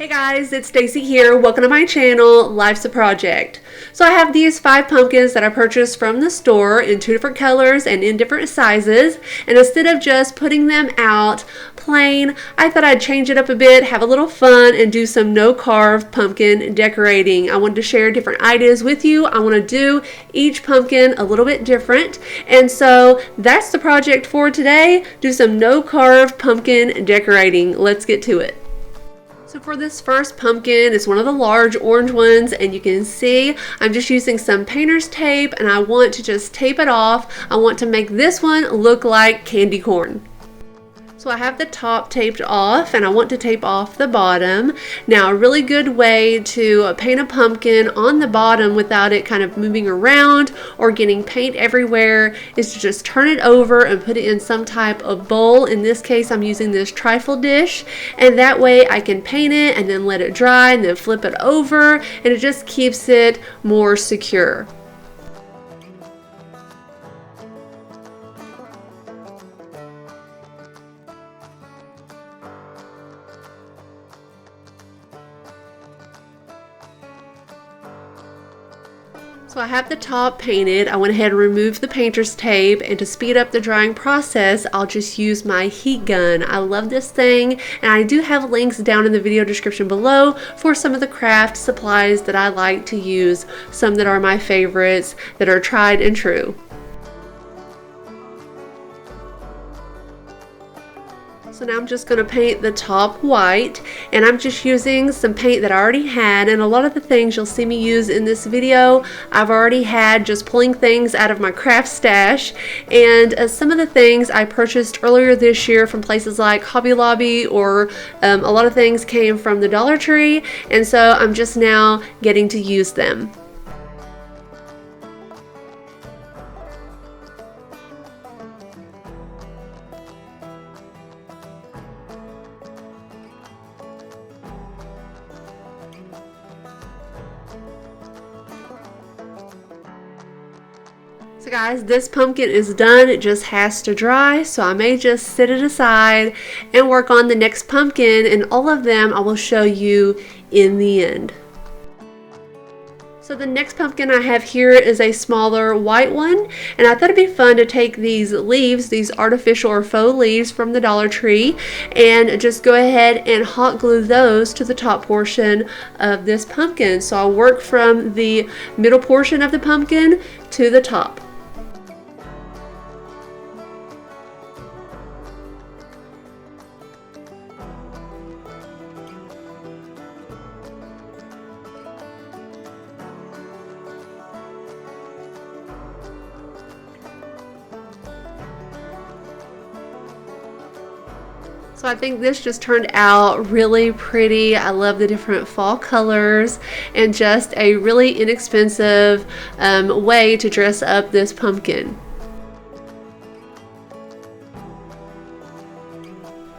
Hey guys, it's Stacy here. Welcome to my channel, Life's a Project. So I have these 5 pumpkins that I purchased from the store in 2 different colors and in different sizes. And instead of just putting them out plain, I thought I'd change it up a bit, have a little fun, and do some no-carve pumpkin decorating. I wanted to share different ideas with you. I want to do each pumpkin a little bit different. And so that's the project for today. Do some no-carve pumpkin decorating. Let's get to it. So for this first pumpkin, it's one of the large orange ones, and you can see I'm just using some painter's tape, and I want to just tape it off. I want to make this one look like candy corn. So I have the top taped off, and I want to tape off the bottom. Now, a really good way to paint a pumpkin on the bottom without it kind of moving around or getting paint everywhere is to just turn it over and put it in some type of bowl. In this case, I'm using this trifle dish, and that way I can paint it and then let it dry and then flip it over, and it just keeps it more secure. So I have the top painted. I went ahead and removed the painter's tape, and to speed up the drying process, I'll just use my heat gun. I love this thing, and I do have links down in the video description below for some of the craft supplies that I like to use, some that are my favorites that are tried and true. So now I'm just going to paint the top white, and I'm just using some paint that I already had, and a lot of the things you'll see me use in this video I've already had, just pulling things out of my craft stash. And some of the things I purchased earlier this year from places like Hobby Lobby, or a lot of things came from the Dollar Tree, and so I'm just now getting to use them. So guys, this pumpkin is done. It just has to dry, so I may just set it aside and work on the next pumpkin, and all of them I will show you in the end. So the next pumpkin I have here is a smaller white one, and I thought it'd be fun to take these leaves, these artificial or faux leaves from the Dollar Tree, and just go ahead and hot glue those to the top portion of this pumpkin. So I'll work from the middle portion of the pumpkin to the top. So I think this just turned out really pretty. I love the different fall colors, and just a really inexpensive way to dress up this pumpkin.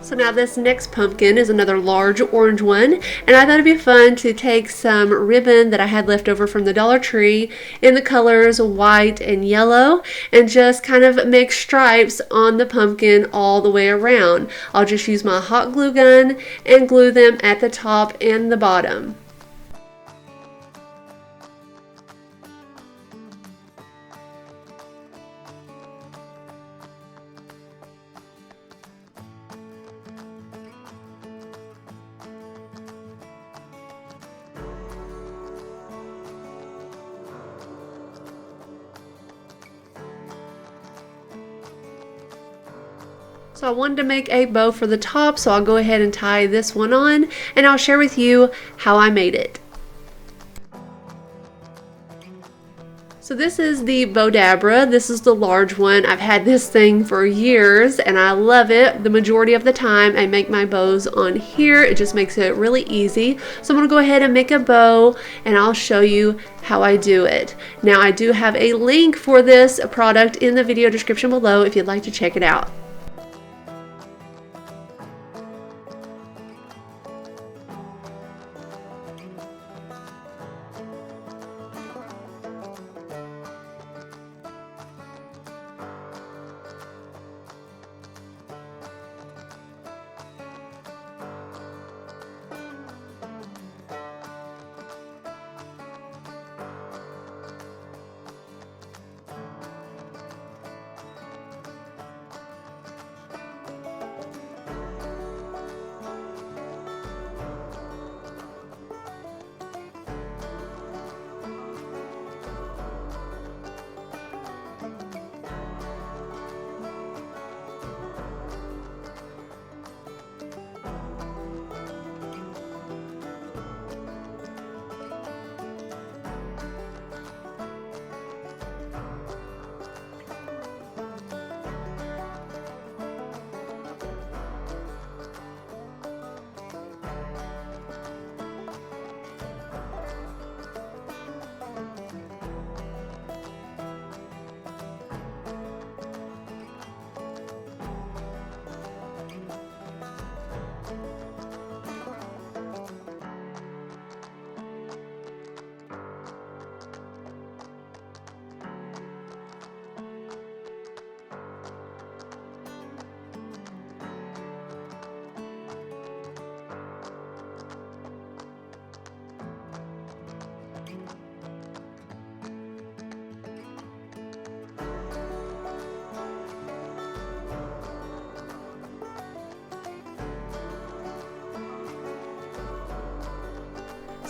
So now this next pumpkin is another large orange one, and I thought it'd be fun to take some ribbon that I had left over from the Dollar Tree in the colors white and yellow, and just kind of make stripes on the pumpkin all the way around. I'll just use my hot glue gun and glue them at the top and the bottom. So I wanted to make a bow for the top, so I'll go ahead and tie this one on, and I'll share with you how I made it. So this is the Bodabra. This is the large one. I've had this thing for years, and I love it. The majority of the time I make my bows on here. It just makes it really easy. So I'm going to go ahead and make a bow, and I'll show you how I do it. Now, I do have a link for this product in the video description below if you'd like to check it out.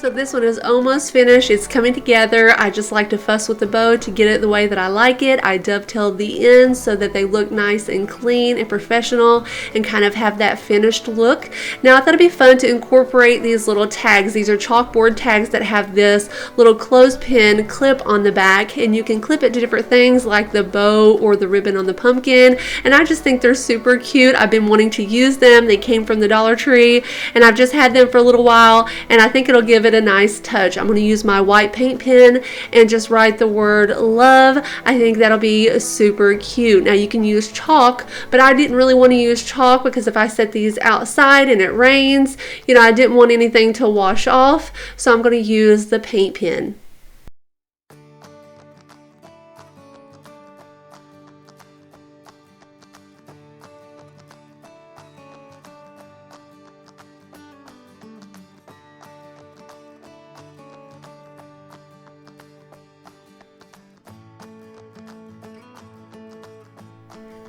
So this one is almost finished. It's coming together. I just like to fuss with the bow to get it the way that I like it. I dovetailed the ends so that they look nice and clean and professional and kind of have that finished look. Now I thought it'd be fun to incorporate these little tags. These are chalkboard tags that have this little clothespin clip on the back, and you can clip it to different things like the bow or the ribbon on the pumpkin, and I just think they're super cute. I've been wanting to use them. They came from the Dollar Tree and I've just had them for a little while, and I think it'll give it a nice touch. I'm going to use my white paint pen and just write the word love. I think that'll be super cute. Now you can use chalk, but I didn't really want to use chalk because if I set these outside and it rains, you know, I didn't want anything to wash off, so I'm going to use the paint pen.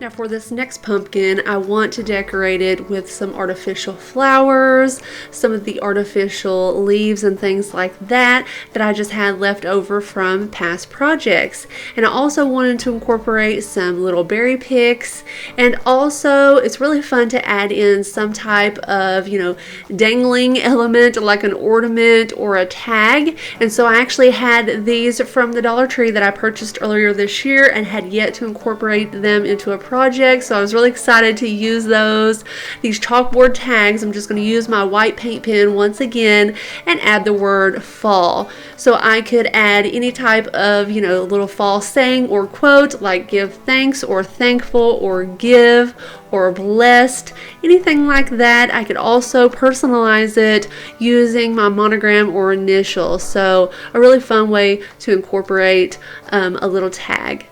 Now for this next pumpkin, I want to decorate it with some artificial flowers, some of the artificial leaves and things like that that I just had left over from past projects. And I also wanted to incorporate some little berry picks, and also it's really fun to add in some type of, you know, dangling element like an ornament or a tag. And so I actually had these from the Dollar Tree that I purchased earlier this year and had yet to incorporate them into a project, so I was really excited to use those. These chalkboard tags, I'm just going to use my white paint pen once again and add the word fall. So I could add any type of, you know, little fall saying or quote like give thanks or thankful or give or blessed, anything like that. I could also personalize it using my monogram or initial. So a really fun way to incorporate a little tag.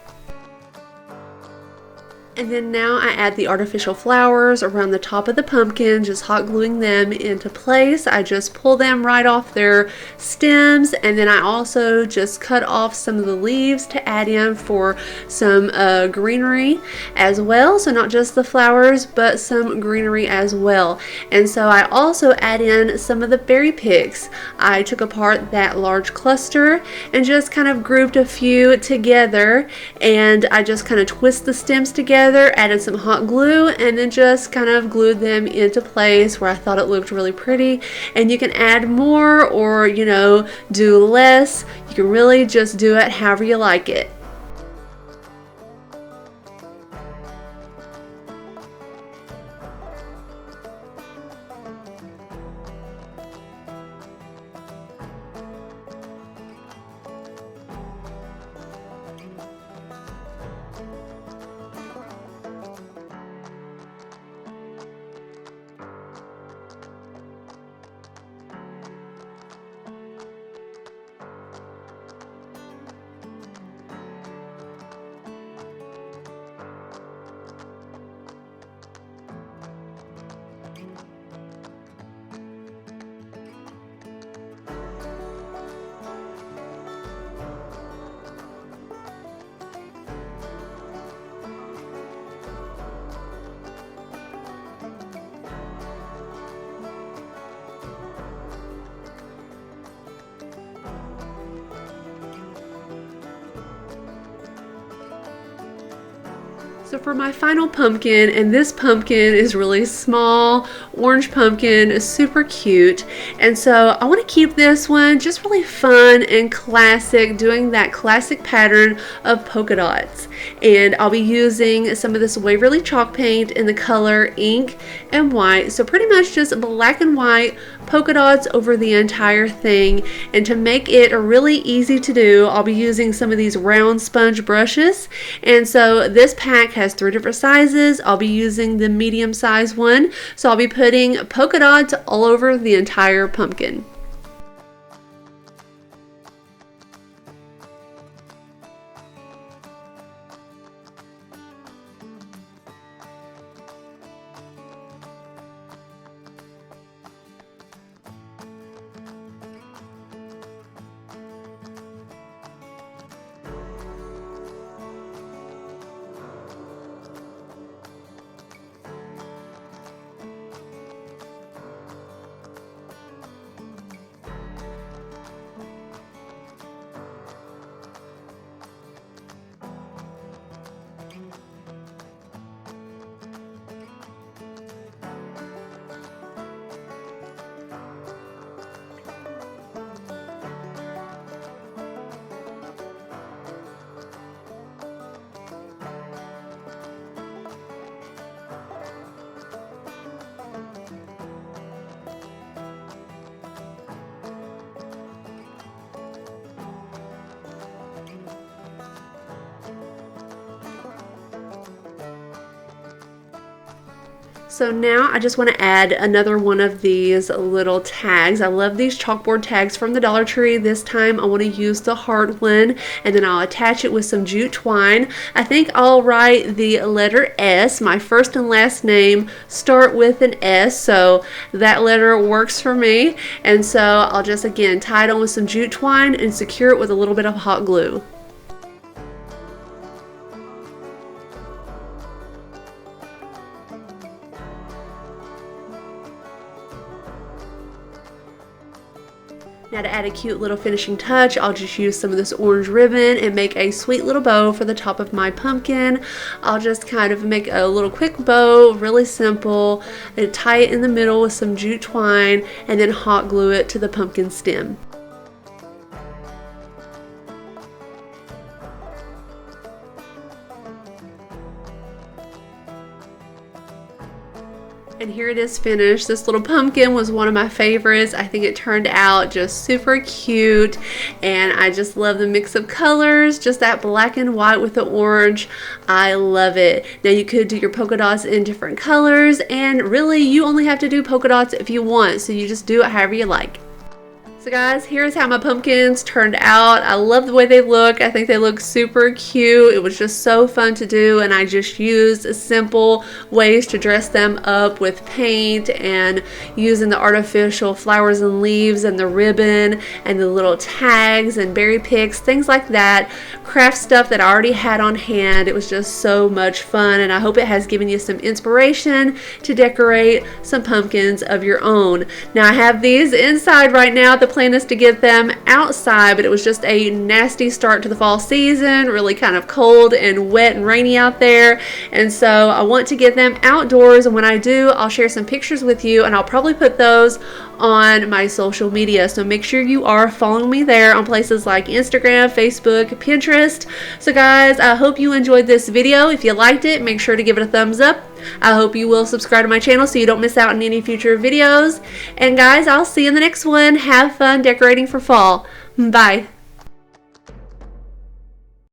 And then now I add the artificial flowers around the top of the pumpkin, just hot gluing them into place. I just pull them right off their stems, and then I also just cut off some of the leaves to add in for some greenery as well. So not just the flowers, but some greenery as well. And so I also add in some of the berry picks. I took apart that large cluster and just kind of grouped a few together, and I just kind of twist the stems together, added some hot glue, and then just kind of glued them into place where I thought it looked really pretty. And you can add more or, you know, do less. You can really just do it however you like it. So for my final pumpkin, and this pumpkin is really small, orange pumpkin, super cute. And so I want to keep this one just really fun and classic, doing that classic pattern of polka dots. And I'll be using some of this Waverly chalk paint in the color ink and white. So pretty much just black and white polka dots over the entire thing. And to make it really easy to do, I'll be using some of these round sponge brushes. And so this pack has 3 different sizes. I'll be using the medium size one. So I'll be putting polka dots all over the entire pumpkin. So now I just want to add another one of these little tags. I love these chalkboard tags from the Dollar Tree. This time I want to use the hard one, and then I'll attach it with some jute twine. I think I'll write the letter S. My first and last name start with an S, so that letter works for me. And so I'll just again tie it on with some jute twine and secure it with a little bit of hot glue. Now to add a cute little finishing touch, I'll just use some of this orange ribbon and make a sweet little bow for the top of my pumpkin. I'll just kind of make a little quick bow, really simple, and tie it in the middle with some jute twine and then hot glue it to the pumpkin stem. And here it is finished. This little pumpkin was one of my favorites. I think it turned out just super cute, and I just love the mix of colors, just that black and white with the orange. I love it. Now you could do your polka dots in different colors, and really you only have to do polka dots if you want, so you just do it however you like. So guys, here's how my pumpkins turned out. I love the way they look. I think they look super cute. It was just so fun to do, and I just used simple ways to dress them up with paint and using the artificial flowers and leaves and the ribbon and the little tags and berry picks, things like that. Craft stuff that I already had on hand. It was just so much fun, and I hope it has given you some inspiration to decorate some pumpkins of your own. Now I have these inside right now. The plan is to get them outside, but it was just a nasty start to the fall season, really kind of cold and wet and rainy out there, and so I want to get them outdoors, and when I do, I'll share some pictures with you, and I'll probably put those on my social media, so make sure you are following me there on places like Instagram, Facebook, Pinterest. So guys, I hope you enjoyed this video. If you liked it, make sure to give it a thumbs up. I hope you will subscribe to my channel so you don't miss out on any future videos. And guys, I'll see you in the next one. Have fun decorating for fall. Bye.